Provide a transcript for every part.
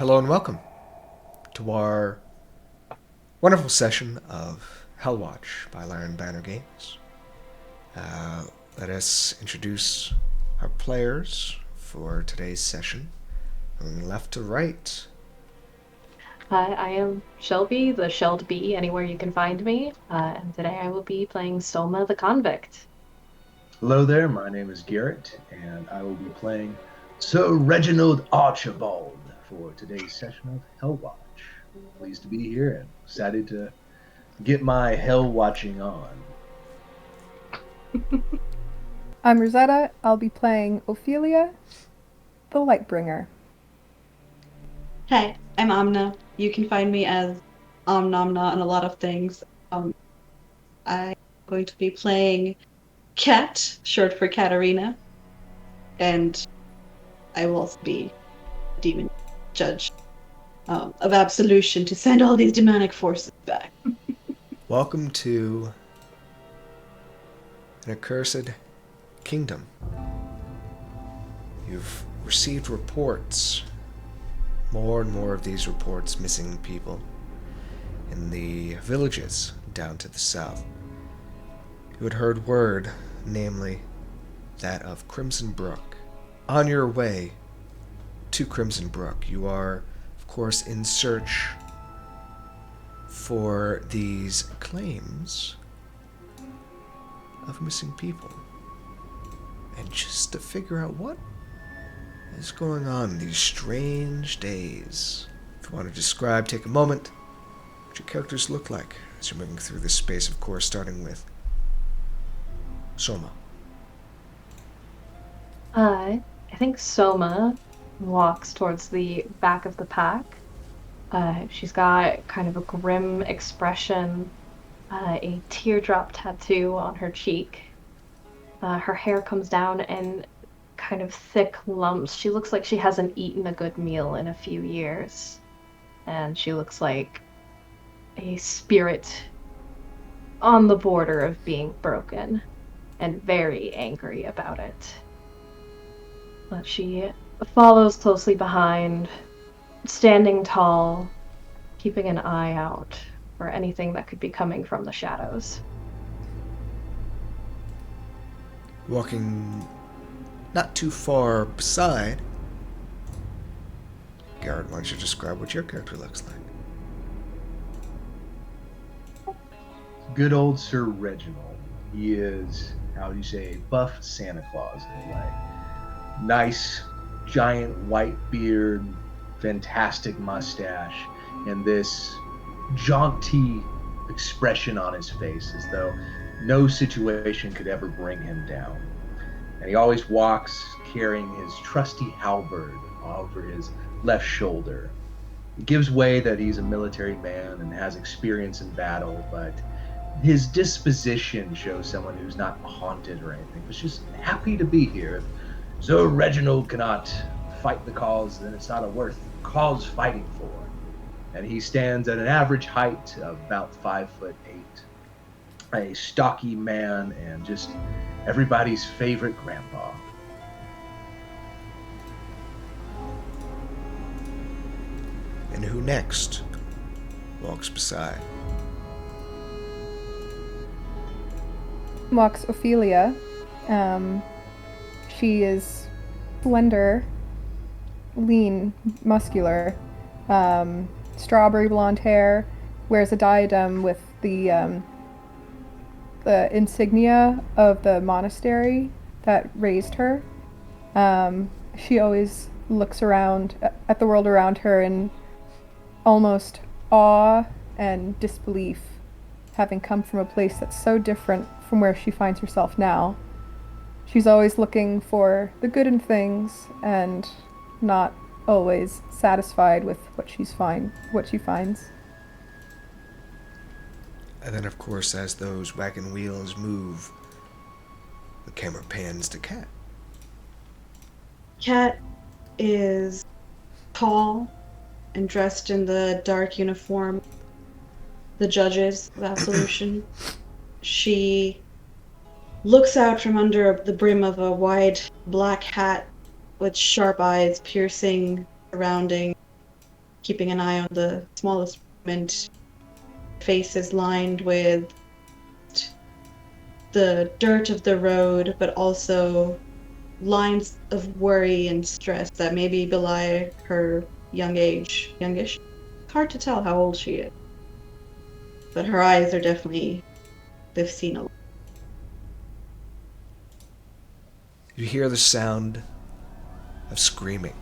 Hello and welcome to our wonderful session of HellWatch by Lion Banner Games. Let us introduce our players for today's session, from left to right. Hi, I am Shelby, the Shelled Bee, anywhere you can find me, and today I will be playing Soma the Convict. Hello there, my name is Garrett, and I will be playing Sir Reginald Archibald for today's session of HellWatch. Pleased to be here and excited to get my hell watching on. I'm Rosetta. I'll be playing Ophelia, the Lightbringer. Hey, I'm Amna. You can find me as Amnamna and a lot of things. I'm going to be playing Kat, short for Katarina, and I will also be a demon judge of absolution to send all these demonic forces back. Welcome to an Accursed Kingdom. You've received reports, more and more of these reports, missing people in the villages down to the south. You had heard word, namely that of Crimson Brook. On your way to Crimson Brook, you are, of course, in search for these claims of missing people. And just to figure out what is going on in these strange days. If you want to describe, take a moment, what your characters look like as you're moving through this space, of course, starting with Soma. I think Soma walks towards the back of the pack. She's got kind of a grim expression, a teardrop tattoo on her cheek. Her hair comes down in kind of thick lumps. She looks like she hasn't eaten a good meal in a few years. And she looks like a spirit on the border of being broken and very angry about it. But she follows closely behind, standing tall, keeping an eye out for anything that could be coming from the shadows. Walking not too far beside, Garrett, why don't you describe what your character looks like? Good old Sir Reginald. He is, how do you say, a buff Santa Claus in a way. Nice, giant white beard, fantastic mustache, and this jaunty expression on his face as though no situation could ever bring him down. And he always walks carrying his trusty halberd over his left shoulder. It gives way that he's a military man and has experience in battle, but his disposition shows someone who's not haunted or anything, but just happy to be here. So Reginald cannot fight the cause, then it's not a worth cause fighting for. And he stands at an average height of about 5'8", a stocky man and just everybody's favorite grandpa. And who next walks beside? Walks Ophelia. She is slender, lean, muscular, strawberry blonde hair, wears a diadem with the insignia of the monastery that raised her. She always looks around at the world around her in almost awe and disbelief, having come from a place that's so different from where she finds herself now. She's always looking for the good in things and not always satisfied with what she finds. And then, of course, as those wagon wheels move, the camera pans to Kat. Kat is tall and dressed in the dark uniform, the judges of absolution. She looks out from under the brim of a wide black hat with sharp eyes piercing, surrounding keeping an eye on the smallest movement. Face is lined with the dirt of the road, but also lines of worry and stress that maybe belie her youngish. It's hard to tell how old she is, but her eyes are definitely, they've seen a lot. You hear the sound of screaming,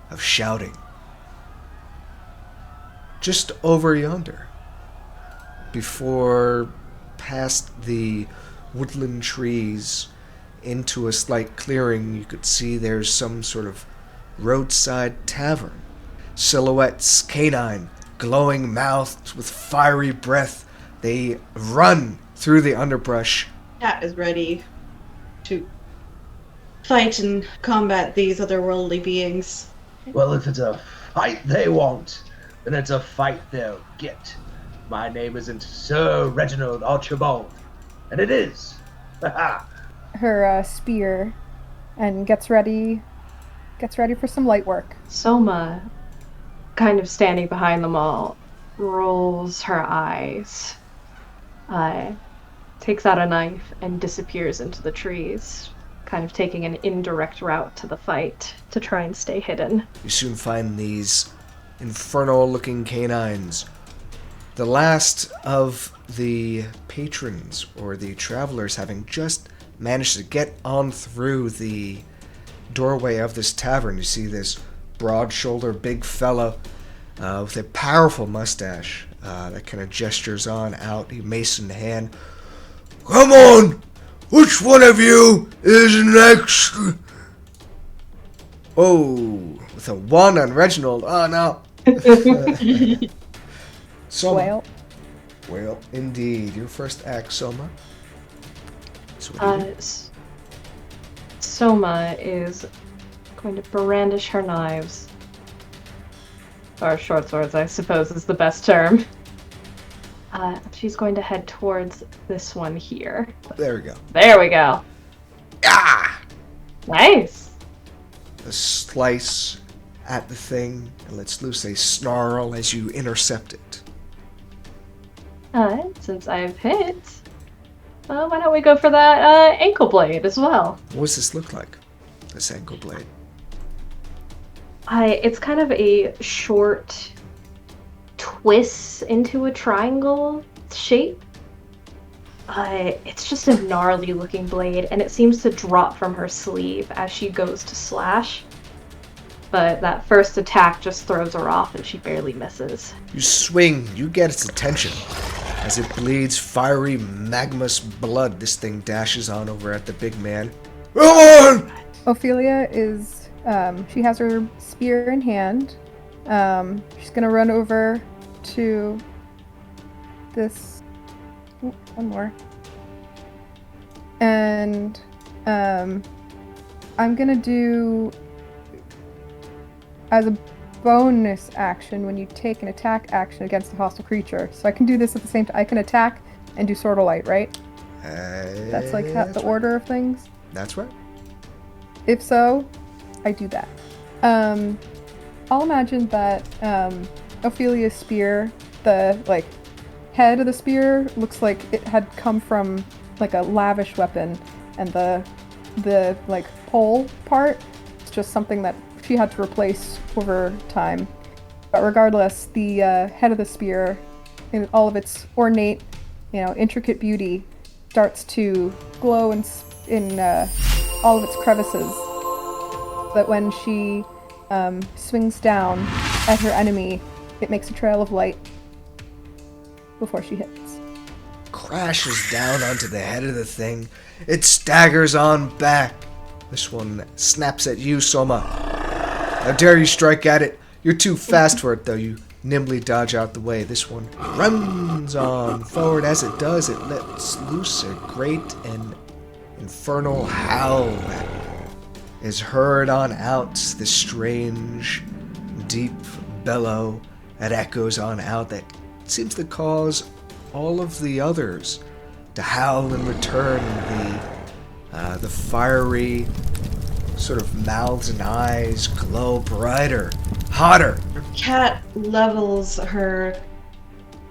of shouting. Just over yonder, before past the woodland trees into a slight clearing, you could see there's some sort of roadside tavern. Silhouettes, canine, glowing mouthed with fiery breath. They run through the underbrush. Cat is ready to fight and combat these otherworldly beings. Well, if it's a fight they want, then it's a fight they'll get. My name isn't Sir Reginald Archibald, and it is. Her spear and gets ready for some light work. Soma, kind of standing behind them all, rolls her eyes, takes out a knife, and disappears into the trees, kind of taking an indirect route to the fight to try and stay hidden. You soon find these infernal-looking canines. The last of the patrons or the travelers having just managed to get on through the doorway of this tavern. You see this broad-shouldered big fellow with a powerful mustache that kind of gestures on out, he mace in hand. Come on! Which one of you is next? Oh, with a 1 on Reginald. Oh, no. Soma. Well, indeed. Your first act, Soma. So what do you do? Soma is going to brandish her knives. Or short swords, I suppose, is the best term. She's going to head towards this one here. There we go. There we go. Ah! Nice. A slice at the thing and lets loose a snarl as you intercept it. Since I've hit, why don't we go for that ankle blade as well? What does this look like? This ankle blade. It's kind of a short twist into a triangle shape. It's just a gnarly looking blade, and it seems to drop from her sleeve as she goes to slash. But that first attack just throws her off and she barely misses. You swing, you get its attention. As it bleeds fiery, magmous blood, this thing dashes on over at the big man. Come on! Ophelia is, she has her spear in hand. She's gonna run over to this, one more. And, I'm gonna do, as a bonus action, when you take an attack action against a hostile creature. So I can do this at the same time. I can attack and do Sword of Light, right? That's like That's the right. order of things. That's right. If so, I do that. I'll imagine that Ophelia's spear, the like head of the spear looks like it had come from like a lavish weapon, and the like pole part is just something that she had to replace over time. But regardless, the head of the spear, in all of its ornate, intricate beauty, starts to glow in all of its crevices. That when she swings down at her enemy, it makes a trail of light before she hits. Crashes down onto the head of the thing. It staggers on back. This one snaps at you, Soma. How dare you strike at it? You're too fast for it, though. You nimbly dodge out the way. This one runs on forward. As it does, it lets loose a great and infernal howl that is heard on out. This strange, deep bellow that echoes on out that seems to cause all of the others to howl in return. The fiery sort of mouths and eyes glow brighter, Hotter. Cat levels her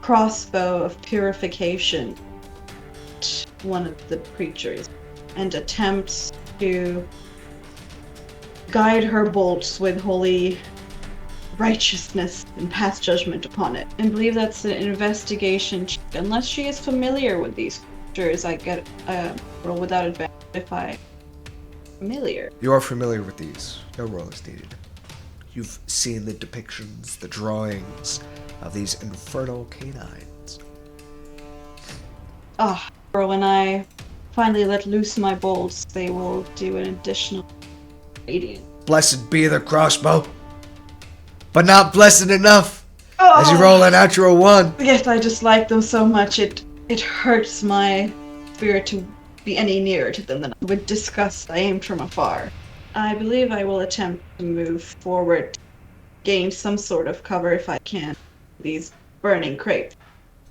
crossbow of purification at one of the creatures and attempts to guide her bolts with holy righteousness and pass judgment upon it. I believe that's an investigation check. Unless she is familiar with these creatures, I get a roll without advantage if I'm familiar. You are familiar with these. No roll is needed. You've seen the depictions, the drawings of these infernal canines. Or when I finally let loose my bolts, they will do an additional radiant. Blessed be the crossbow, but not blessed enough. As you roll a natural 1. Yes, I just like them so much. It hurts my spirit to be any nearer to them than with disgust I aimed from afar. I believe I will attempt to move forward, gain some sort of cover if I can. These burning crates.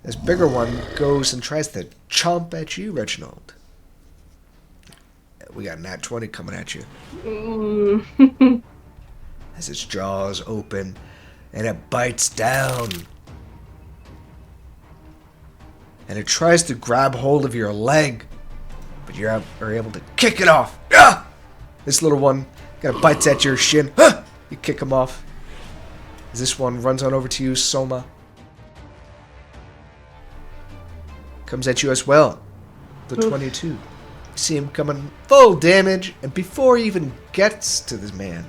This bigger one goes and tries to chomp at you, Reginald. We got a nat 20 coming at you. As its jaws open and it bites down. And it tries to grab hold of your leg, but you are able to kick it off. Ah! This little one kind of bites at your shin. Ah! You kick him off. As this one runs on over to you, Soma. Comes at you as well. The 22. You see him coming full damage, and before he even gets to this man,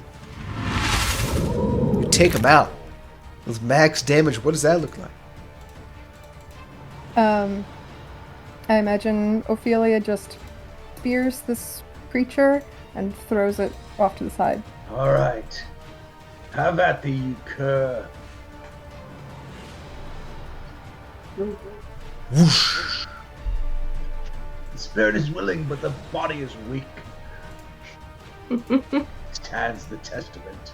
you take him out. With max damage, what does that look like? I imagine Ophelia just spears this creature and throws it off to the side. All right. Have at thee, you cur. Whoosh. The spirit is willing, but the body is weak. Stands the testament.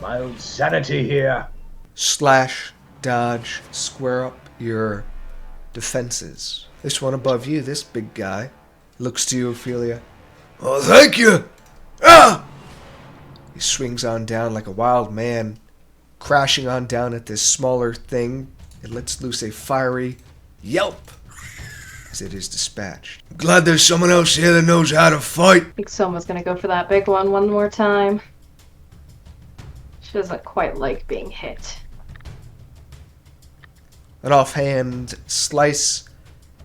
My own sanity here. Slash, dodge, square up your defenses. This one above you, this big guy, looks to you, Ophelia. Oh, thank you! Ah! He swings on down like a wild man, crashing on down at this smaller thing. It lets loose a fiery yelp as it is dispatched. I'm glad there's someone else here that knows how to fight. I think Soma's gonna go for that big one more time. She doesn't quite like being hit. An offhand slice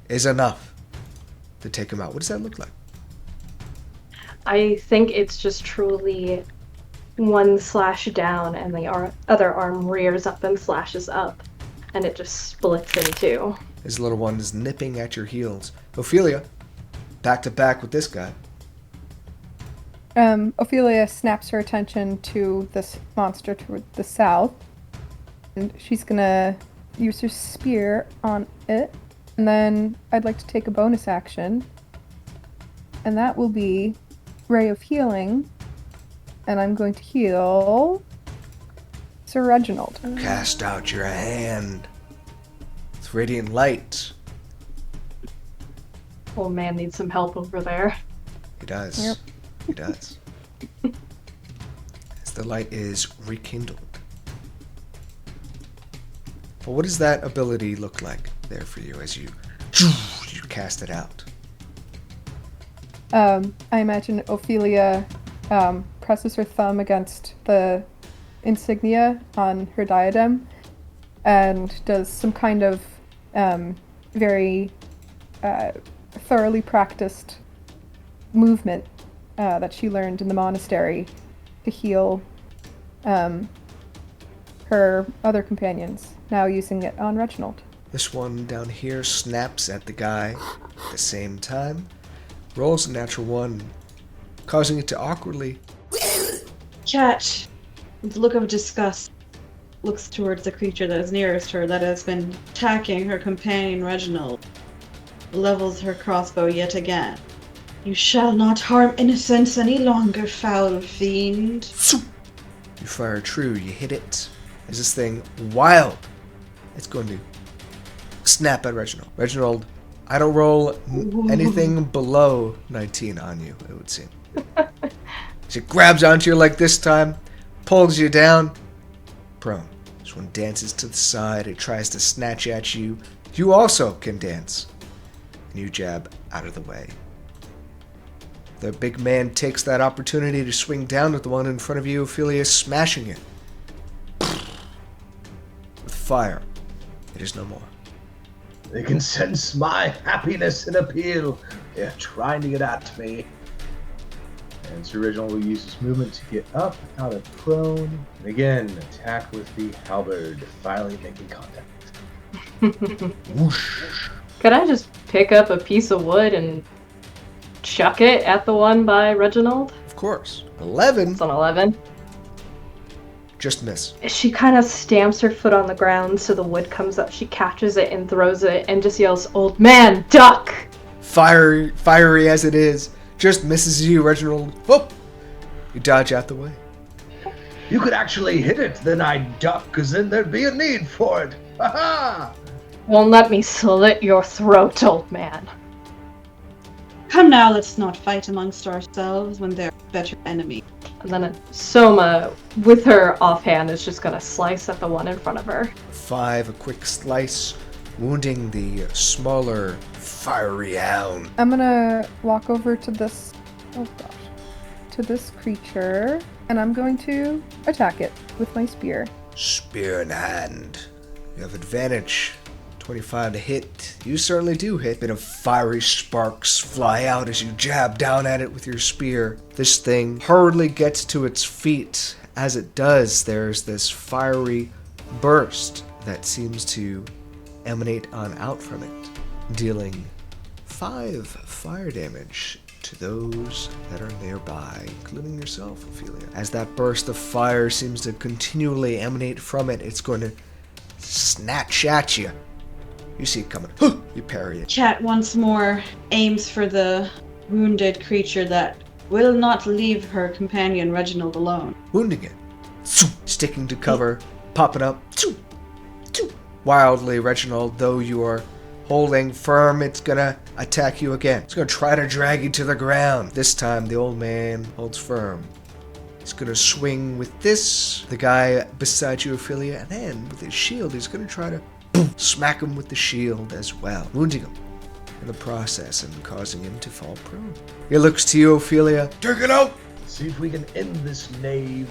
is enough to take him out. What does that look like? I think it's just truly one slash down and the other arm rears up and slashes up. And it just splits in two. This little one is nipping at your heels. Ophelia, back to back with this guy. Ophelia snaps her attention to this monster toward the south. And she's gonna use her spear on it. And then I'd like to take a bonus action. And that will be Ray of Healing. And I'm going to heal Sir Reginald. Cast out your hand. It's radiant light. Old man needs some help over there. He does. Yep. He does. As the light is rekindled. Well, what does that ability look like there for you as you cast it out? I imagine Ophelia presses her thumb against the insignia on her diadem and does some kind of very thoroughly practiced movement that she learned in the monastery to heal her other companions, now using it on Reginald. This one down here snaps at the guy at the same time, rolls a natural 1, causing it to awkwardly. Cat, with a look of disgust, looks towards the creature that is nearest her that has been attacking her companion Reginald, levels her crossbow yet again. You shall not harm innocents any longer, foul fiend. You fire true, you hit it. Is this thing wild? It's going to snap at Reginald. Reginald, I don't roll anything below 19 on you, it would seem. She grabs onto you like this time, pulls you down, prone. This one dances to the side. It tries to snatch at you. You also can dance. And you jab out of the way. The big man takes that opportunity to swing down at the one in front of you, Ophelia, smashing it. With fire. It is no more. They can sense my happiness and appeal. They're trying to get at me. And Sir Reginald will use his movement to get up out of prone. And again, attack with the halberd, finally making contact. Whoosh. Could I just pick up a piece of wood and chuck it at the one by Reginald? Of course. 11. It's an 11. Just miss. She kind of stamps her foot on the ground so the wood comes up. She catches it and throws it and just yells, "Old man, duck!" Fiery as it is. Just misses you, Reginald. Whoop! You dodge out the way. You could actually hit it, then I'd duck, because then there'd be a need for it. Ha ha! Won't let me slit your throat, old man. Come now, let's not fight amongst ourselves when they're better enemy. And then Soma, with her offhand, is just gonna slice at the one in front of her. 5, a quick slice, wounding the smaller, fiery hound. I'm gonna walk over to this, to this creature, and I'm going to attack it with my spear. Spear in hand. You have advantage. 25 to hit. You certainly do hit. A bit of fiery sparks fly out as you jab down at it with your spear. This thing hurriedly gets to its feet. As it does, there's this fiery burst that seems to emanate on out from it, dealing 5 fire damage to those that are nearby, including yourself, Ophelia. As that burst of fire seems to continually emanate from it, it's going to snatch at you. You see it coming. You parry it. Chat once more aims for the wounded creature that will not leave her companion Reginald alone. Wounding it. Sticking to cover. Popping up. Wildly, Reginald, though you are holding firm, it's gonna attack you again. It's gonna try to drag you to the ground. This time, the old man holds firm. He's gonna swing with this, the guy beside you, Ophelia, and then with his shield, he's gonna try to smack him with the shield as well, wounding him in the process and causing him to fall prone. He looks to you, Ophelia. Take it out! See if we can end this knave.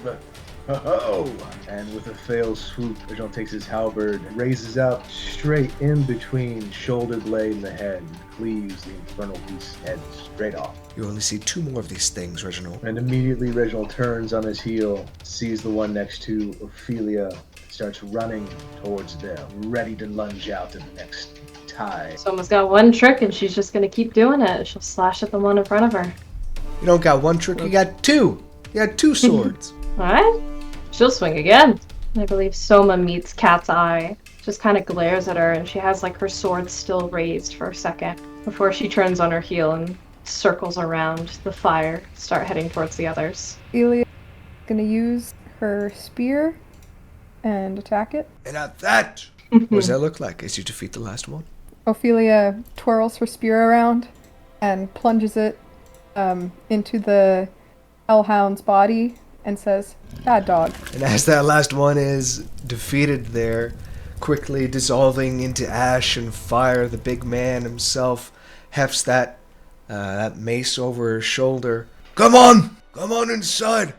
Ho-ho! And with a fail swoop, Reginald takes his halberd and raises up straight in between shoulder blade and the head, and cleaves the infernal beast's head straight off. You only see 2 more of these things, Reginald. And immediately Reginald turns on his heel, sees the one next to Ophelia, starts running towards them, ready to lunge out at the next tide. Soma's got one trick and she's just gonna keep doing it. She'll slash at the one in front of her. You don't got 1 trick, you got 2. You got 2 swords. Alright. She'll swing again. I believe Soma meets Cat's eye. Just kind of glares at her and she has like her sword still raised for a second before she turns on her heel and circles around the fire, start heading towards the others. Elia is going to use her spear and attack it. And at that, what does that look like as you defeat the last one? Ophelia twirls her spear around and plunges it into the hellhound's body and says, "Bad dog." And as that last one is defeated there, quickly dissolving into ash and fire, the big man himself hefts that mace over his shoulder. Come on inside.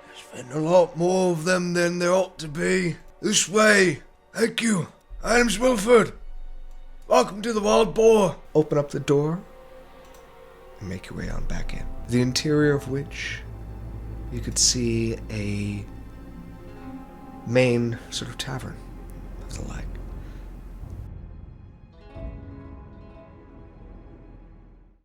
There's been a lot more of them than there ought to be. This way. Thank you. My name's Wilford. Welcome to the Wylde Boar. Open up the door and make your way on back in. The interior of which you could see a main sort of tavern of the like.